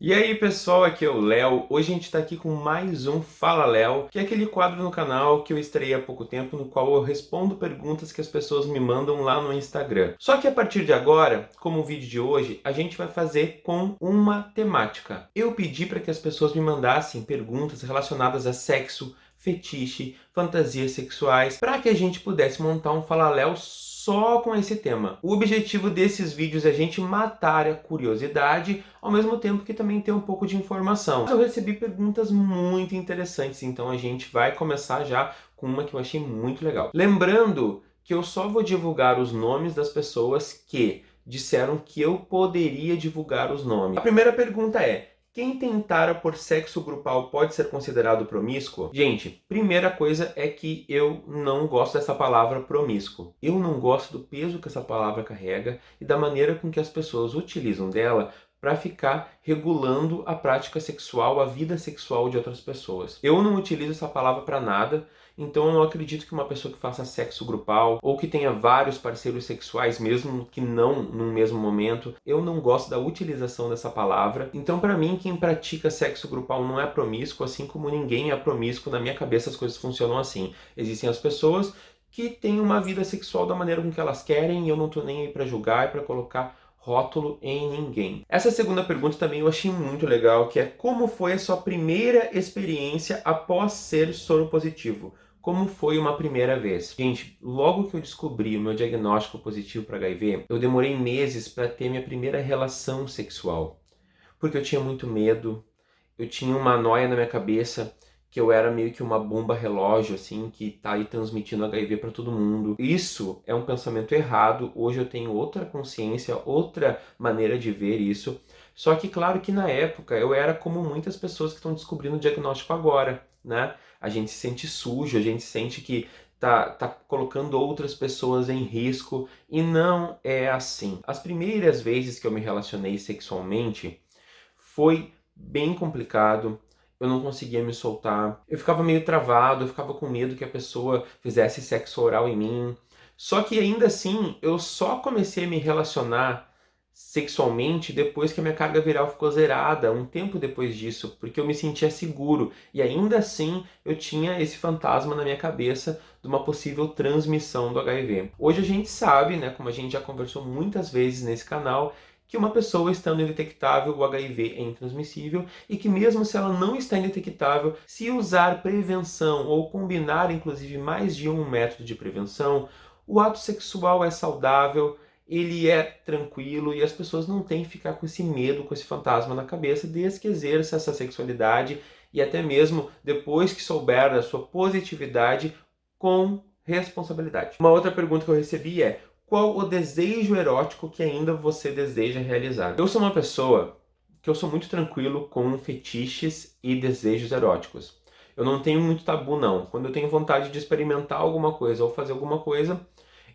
E aí pessoal, aqui é o Léo. Hoje a gente está aqui com mais um Fala Léo, que é aquele quadro no canal que eu estreiei há pouco tempo, no qual eu respondo perguntas que as pessoas me mandam lá no Instagram. Só que a partir de agora, como o vídeo de hoje, a gente vai fazer com uma temática. Eu pedi para que as pessoas me mandassem perguntas relacionadas a sexo, fetiche, fantasias sexuais, para que a gente pudesse montar um Fala Léo só com esse tema. O objetivo desses vídeos é a gente matar a curiosidade, ao mesmo tempo que também ter um pouco de informação. Eu recebi perguntas muito interessantes, então a gente vai começar já com uma que eu achei muito legal. Lembrando que eu só vou divulgar os nomes das pessoas que disseram que eu poderia divulgar os nomes. A primeira pergunta é: quem tentara por sexo grupal pode ser considerado promíscuo? Gente, primeira coisa é que eu não gosto dessa palavra promíscuo. Eu não gosto do peso que essa palavra carrega e da maneira com que as pessoas utilizam dela para ficar regulando a prática sexual, a vida sexual de outras pessoas. Eu não utilizo essa palavra para nada, então eu não acredito que uma pessoa que faça sexo grupal ou que tenha vários parceiros sexuais, mesmo que não no mesmo momento, eu não gosto da utilização dessa palavra. Então, para mim, quem pratica sexo grupal não é promíscuo, assim como ninguém é promíscuo. Na minha cabeça as coisas funcionam assim. Existem as pessoas que têm uma vida sexual da maneira com que elas querem e eu não tô nem aí para julgar e para colocar rótulo em ninguém. Essa segunda pergunta também eu achei muito legal, que é: como foi a sua primeira experiência após ser soro positivo? Como foi uma primeira vez? Gente, logo que eu descobri o meu diagnóstico positivo para HIV, eu demorei meses para ter minha primeira relação sexual. Porque eu tinha muito medo, eu tinha uma noia na minha cabeça que eu era meio que uma bomba relógio, assim, que tá aí transmitindo HIV para todo mundo. Isso é um pensamento errado. Hoje eu tenho outra consciência, outra maneira de ver isso. Só que, claro que na época eu era como muitas pessoas que estão descobrindo o diagnóstico agora, né? A gente se sente sujo, a gente sente que tá colocando outras pessoas em risco, e não é assim. As primeiras vezes que eu me relacionei sexualmente foi bem complicado, eu não conseguia me soltar, eu ficava meio travado, eu ficava com medo que a pessoa fizesse sexo oral em mim. Só que ainda assim, eu só comecei a me relacionar sexualmente depois que a minha carga viral ficou zerada, um tempo depois disso, porque eu me sentia seguro. E ainda assim, eu tinha esse fantasma na minha cabeça de uma possível transmissão do HIV. Hoje a gente sabe, né, como a gente já conversou muitas vezes nesse canal, que uma pessoa estando indetectável, o HIV é intransmissível, e que mesmo se ela não está indetectável, se usar prevenção ou combinar inclusive mais de um método de prevenção, o ato sexual é saudável, ele é tranquilo e as pessoas não têm que ficar com esse medo, com esse fantasma na cabeça, desde que exerça essa sexualidade e até mesmo depois que souber da sua positividade, com responsabilidade. Uma outra pergunta que eu recebi é: qual o desejo erótico que ainda você deseja realizar? Eu sou uma pessoa que eu sou muito tranquilo com fetiches e desejos eróticos. Eu não tenho muito tabu, não. Quando eu tenho vontade de experimentar alguma coisa ou fazer alguma coisa,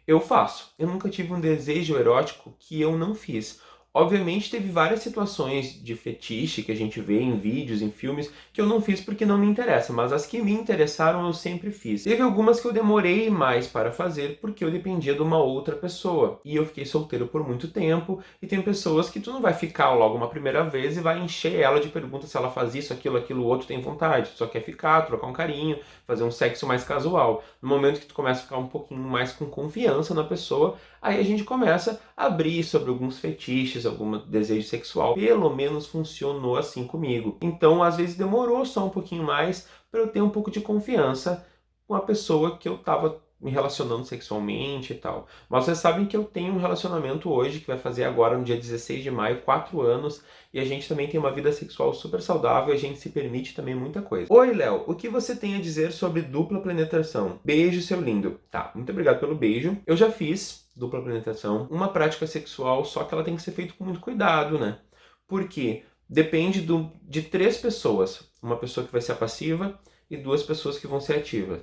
eu faço. Eu nunca tive um desejo erótico que eu não fiz. Obviamente teve várias situações de fetiche que a gente vê em vídeos, em filmes, que eu não fiz porque não me interessa, mas as que me interessaram eu sempre fiz. Teve algumas que eu demorei mais para fazer porque eu dependia de uma outra pessoa. E eu fiquei solteiro por muito tempo, e tem pessoas que tu não vai ficar logo uma primeira vez e vai encher ela de perguntas se ela faz isso, aquilo, outro, tem vontade. Tu só quer ficar, trocar um carinho, fazer um sexo mais casual. No momento que tu começa a ficar um pouquinho mais com confiança na pessoa, aí a gente começa a abrir sobre alguns fetiches, algum desejo sexual. Pelo menos funcionou assim comigo. Então, às vezes demorou só um pouquinho mais para eu ter um pouco de confiança com a pessoa que eu estava me relacionando sexualmente e tal. Mas vocês sabem que eu tenho um relacionamento hoje, que vai fazer agora no dia 16 de maio, 4 anos, e a gente também tem uma vida sexual super saudável, e a gente se permite também muita coisa. Oi, Léo, o que você tem a dizer sobre dupla penetração? Beijo, seu lindo. Tá, muito obrigado pelo beijo. Eu já fiz dupla penetração, uma prática sexual, só que ela tem que ser feita com muito cuidado, né? Porque depende de 3 pessoas. Uma pessoa que vai ser a passiva e 2 pessoas que vão ser ativas.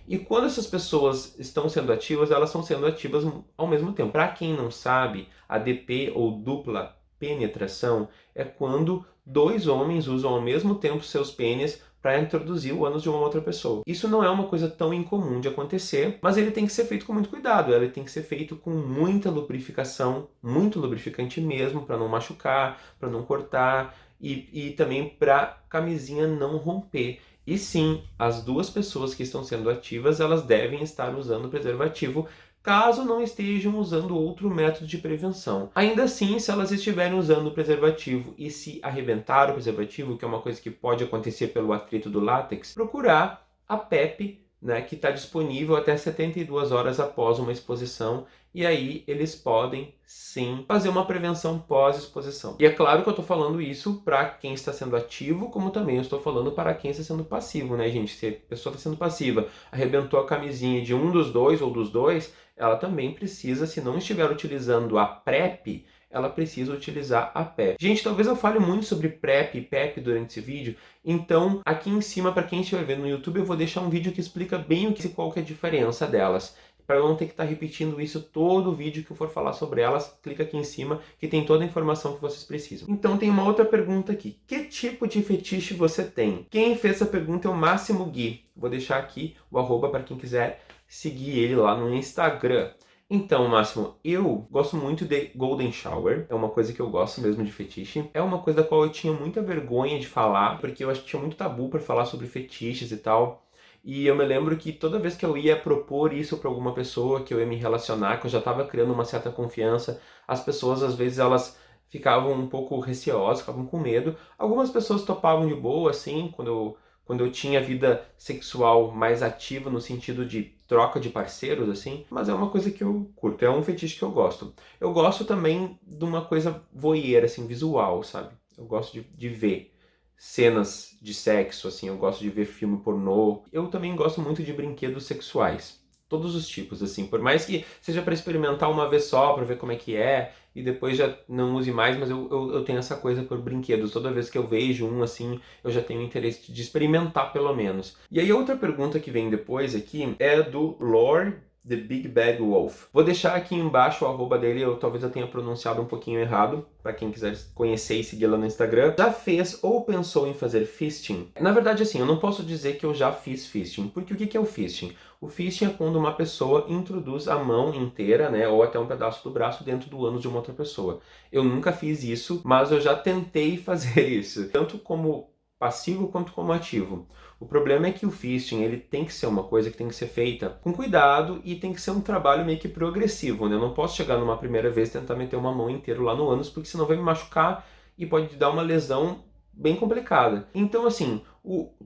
E quando essas pessoas estão sendo ativas, elas estão sendo ativas ao mesmo tempo. Para quem não sabe, a DP ou dupla penetração é quando 2 homens usam ao mesmo tempo seus pênis para introduzir o ânus de uma outra pessoa. Isso não é uma coisa tão incomum de acontecer, mas ele tem que ser feito com muito cuidado, ele tem que ser feito com muita lubrificação, muito lubrificante mesmo, para não machucar, para não cortar. e também para camisinha não romper. E sim, as duas pessoas que estão sendo ativas, elas devem estar usando preservativo, caso não estejam usando outro método de prevenção. Ainda assim, se elas estiverem usando o preservativo e se arrebentar o preservativo, que é uma coisa que pode acontecer pelo atrito do látex, procurar a PEP, né, que está disponível até 72 horas após uma exposição, e aí eles podem sim fazer uma prevenção pós-exposição. E é claro que eu estou falando isso para quem está sendo ativo, como também eu estou falando para quem está sendo passivo, né, gente? Se a pessoa está sendo passiva, arrebentou a camisinha de um dos dois ou dos dois, ela também precisa, se não estiver utilizando a PrEP, ela precisa utilizar a PEP. Gente, talvez eu fale muito sobre PrEP e PEP durante esse vídeo, então aqui em cima, para quem estiver vendo no YouTube, eu vou deixar um vídeo que explica bem o que e qual que é a diferença delas. Para eu não ter que estar repetindo isso todo o vídeo que eu for falar sobre elas, clica aqui em cima que tem toda a informação que vocês precisam. Então tem uma outra pergunta aqui. Que tipo de fetiche você tem? Quem fez essa pergunta é o Máximo Gui. Vou deixar aqui o arroba para quem quiser seguir ele lá no Instagram. Então, Máximo, eu gosto muito de Golden Shower, é uma coisa que eu gosto mesmo de fetiche. É uma coisa da qual eu tinha muita vergonha de falar, porque eu acho que tinha muito tabu para falar sobre fetiches e tal. E eu me lembro que toda vez que eu ia propor isso para alguma pessoa, que eu ia me relacionar, que eu já estava criando uma certa confiança, as pessoas às vezes elas ficavam um pouco receosas, ficavam com medo. Algumas pessoas topavam de boa, assim, quando eu tinha vida sexual mais ativa, no sentido de troca de parceiros, assim, mas é uma coisa que eu curto, é um fetiche que eu gosto. Eu gosto também de uma coisa voyeur, assim, visual, sabe? Eu gosto de ver cenas de sexo, assim, eu gosto de ver filme pornô. Eu também gosto muito de brinquedos sexuais. Todos os tipos, assim, por mais que seja para experimentar uma vez só, para ver como é que é, e depois já não use mais, mas eu tenho essa coisa por brinquedos. Toda vez que eu vejo um assim, eu já tenho interesse de experimentar pelo menos. E aí a outra pergunta que vem depois aqui é do Lore The Big Bad Wolf. Vou deixar aqui embaixo o arroba dele, talvez eu tenha pronunciado um pouquinho errado, para quem quiser conhecer e seguir lá no Instagram. Já fez ou pensou em fazer fisting? Na verdade, assim, eu não posso dizer que eu já fiz fisting, porque o que é o fisting? O fisting é quando uma pessoa introduz a mão inteira, né, ou até um pedaço do braço dentro do ânus de uma outra pessoa. Eu nunca fiz isso, mas eu já tentei fazer isso, tanto como passivo quanto como ativo. O problema é que o fisting, ele tem que ser uma coisa que tem que ser feita com cuidado e tem que ser um trabalho meio que progressivo, né? Eu não posso chegar numa primeira vez e tentar meter uma mão inteira lá no ânus, porque senão vai me machucar e pode dar uma lesão bem complicada. Então, assim,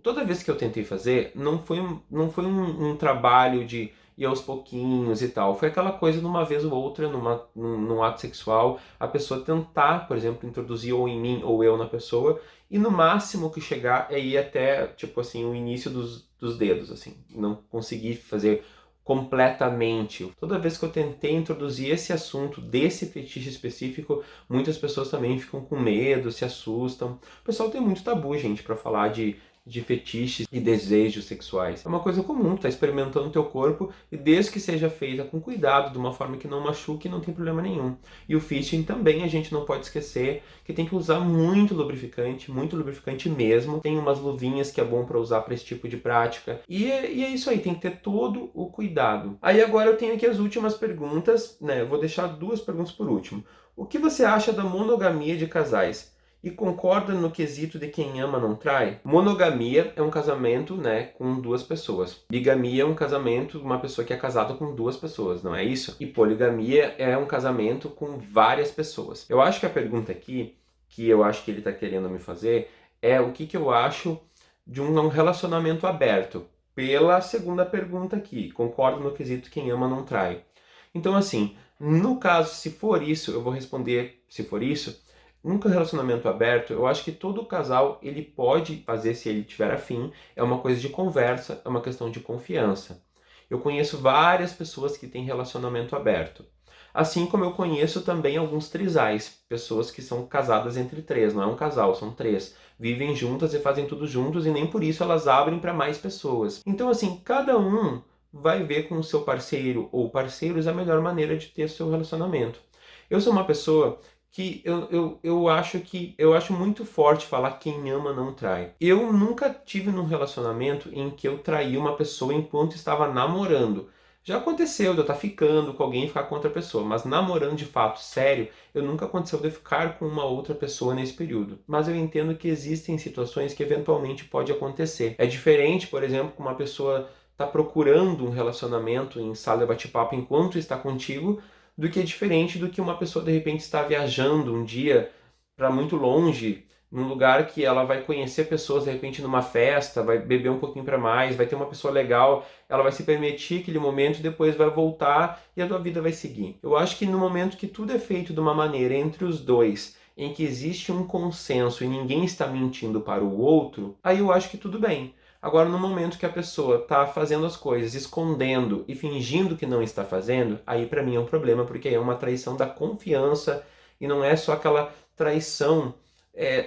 toda vez que eu tentei fazer, não foi um trabalho de ir aos pouquinhos e tal. Foi aquela coisa de uma vez ou outra, num ato sexual, a pessoa tentar, por exemplo, introduzir ou em mim ou eu na pessoa, e no máximo que chegar é ir até, tipo assim, o início dos dedos, assim. Não conseguir fazer completamente. Toda vez que eu tentei introduzir esse assunto desse fetiche específico, muitas pessoas também ficam com medo, se assustam. O pessoal tem muito tabu, gente, para falar de fetiches e desejos sexuais. É uma coisa comum, tá experimentando o teu corpo e desde que seja feita com cuidado, de uma forma que não machuque, não tem problema nenhum. E o fisting também a gente não pode esquecer que tem que usar muito lubrificante mesmo. Tem umas luvinhas que é bom para usar para esse tipo de prática. E é isso aí, tem que ter todo o cuidado. Aí agora eu tenho aqui as últimas perguntas, né? Eu vou deixar duas perguntas por último. O que você acha da monogamia de casais? E concorda no quesito de quem ama não trai? Monogamia é um casamento, né, com duas pessoas. Bigamia é um casamento, uma pessoa que é casada com duas pessoas, não é isso? E poligamia é um casamento com várias pessoas. Eu acho que a pergunta aqui, que eu acho que ele está querendo me fazer, é o que eu acho de um relacionamento aberto. Pela segunda pergunta aqui, concordo no quesito quem ama não trai. Então, assim, no caso, se for isso, eu vou responder se for isso. Num relacionamento aberto, eu acho que todo casal ele pode fazer se ele tiver afim, é uma coisa de conversa, é uma questão de confiança. Eu conheço várias pessoas que têm relacionamento aberto. Assim como eu conheço também alguns trisais, pessoas que são casadas entre três, não é um casal, são três. Vivem juntas e fazem tudo juntos e nem por isso elas abrem para mais pessoas. Então assim, cada um vai ver com o seu parceiro ou parceiros a melhor maneira de ter seu relacionamento. Eu sou uma pessoa que eu acho muito forte falar quem ama não trai. Eu nunca tive num relacionamento em que eu traí uma pessoa enquanto estava namorando. Já aconteceu de eu estar ficando com alguém e ficar com outra pessoa, mas namorando de fato, sério, eu nunca aconteceu de eu ficar com uma outra pessoa nesse período. Mas eu entendo que existem situações que eventualmente pode acontecer. É diferente, por exemplo, com uma pessoa está procurando um relacionamento em sala de bate-papo enquanto está contigo, do que é diferente do que uma pessoa de repente está viajando um dia para muito longe, num lugar que ela vai conhecer pessoas de repente numa festa, vai beber um pouquinho para mais, vai ter uma pessoa legal, ela vai se permitir aquele momento e depois vai voltar e a tua vida vai seguir. Eu acho que no momento que tudo é feito de uma maneira entre os dois, em que existe um consenso e ninguém está mentindo para o outro, aí eu acho que tudo bem. Agora, no momento que a pessoa está fazendo as coisas, escondendo e fingindo que não está fazendo, aí para mim é um problema, porque é uma traição da confiança e não é só aquela traição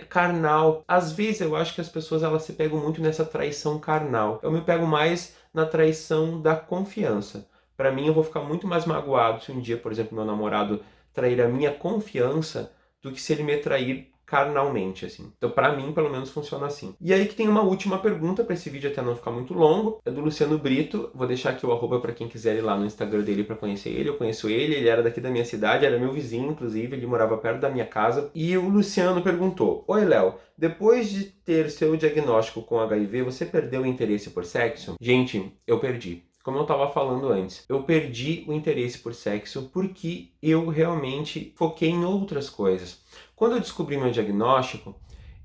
carnal. Às vezes eu acho que as pessoas elas se pegam muito nessa traição carnal. Eu me pego mais na traição da confiança. Para mim, eu vou ficar muito mais magoado se um dia, por exemplo, meu namorado trair a minha confiança do que se ele me trair carnalmente, assim. Então, para mim, pelo menos, funciona assim. E aí que tem uma última pergunta para esse vídeo até não ficar muito longo. É do Luciano Brito. Vou deixar aqui o arroba para quem quiser ir lá no Instagram dele para conhecer ele. Eu conheço ele, ele era daqui da minha cidade, era meu vizinho, inclusive, ele morava perto da minha casa. E o Luciano perguntou: Oi, Léo, depois de ter seu diagnóstico com HIV, você perdeu o interesse por sexo? Gente, eu perdi. Como eu estava falando antes, eu perdi o interesse por sexo porque eu realmente foquei em outras coisas. Quando eu descobri meu diagnóstico,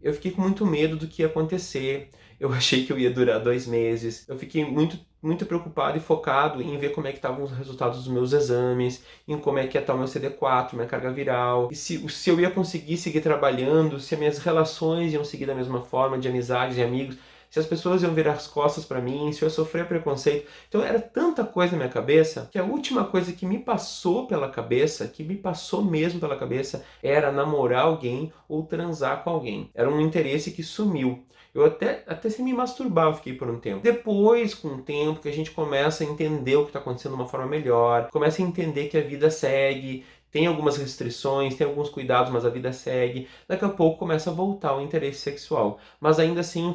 eu fiquei com muito medo do que ia acontecer. Eu achei que eu ia durar 2 meses. Eu fiquei muito preocupado e focado em ver como é que estavam os resultados dos meus exames, em como é que ia estar o meu CD4, minha carga viral, e se eu ia conseguir seguir trabalhando, se as minhas relações iam seguir da mesma forma, de amizades e amigos, se as pessoas iam virar as costas para mim, se eu ia sofrer preconceito. Então era tanta coisa na minha cabeça que a última coisa que me passou pela cabeça, que me passou mesmo pela cabeça, era namorar alguém ou transar com alguém. Era um interesse que sumiu. Eu até sem me masturbar eu fiquei por um tempo. Depois, com o tempo, que a gente começa a entender o que está acontecendo de uma forma melhor, começa a entender que a vida segue, tem algumas restrições, tem alguns cuidados, mas a vida segue. Daqui a pouco começa a voltar o interesse sexual. Mas ainda assim,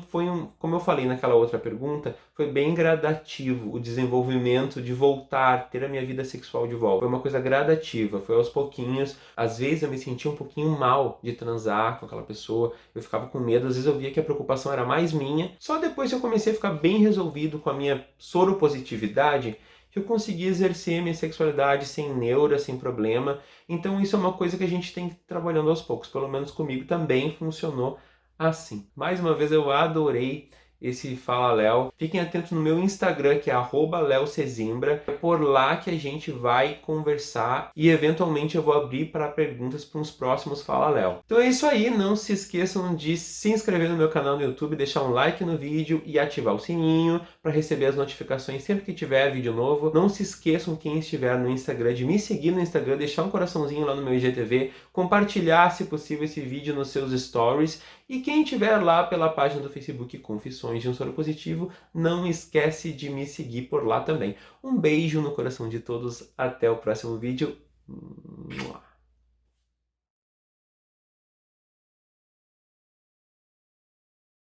como eu falei naquela outra pergunta, foi bem gradativo o desenvolvimento de voltar, ter a minha vida sexual de volta. Foi uma coisa gradativa, foi aos pouquinhos. Às vezes eu me sentia um pouquinho mal de transar com aquela pessoa, eu ficava com medo, às vezes eu via que a preocupação era mais minha. Só depois que eu comecei a ficar bem resolvido com a minha soropositividade, que eu consegui exercer minha sexualidade sem neura, sem problema. Então isso é uma coisa que a gente tem que ir trabalhando aos poucos. Pelo menos comigo também funcionou assim. Mais uma vez eu adorei esse Fala Léo. Fiquem atentos no meu Instagram, que é @leocezimbra. É por lá que a gente vai conversar e eventualmente eu vou abrir para perguntas para uns próximos Fala Léo. Então é isso aí, não se esqueçam de se inscrever no meu canal no YouTube, deixar um like no vídeo e ativar o sininho para receber as notificações sempre que tiver vídeo novo. Não se esqueçam, quem estiver no Instagram, de me seguir no Instagram, deixar um coraçãozinho lá no meu IGTV, compartilhar, se possível, esse vídeo nos seus stories. E quem estiver lá pela página do Facebook Confissões de um Soro Positivo, não esquece de me seguir por lá também. Um beijo no coração de todos, até o próximo vídeo.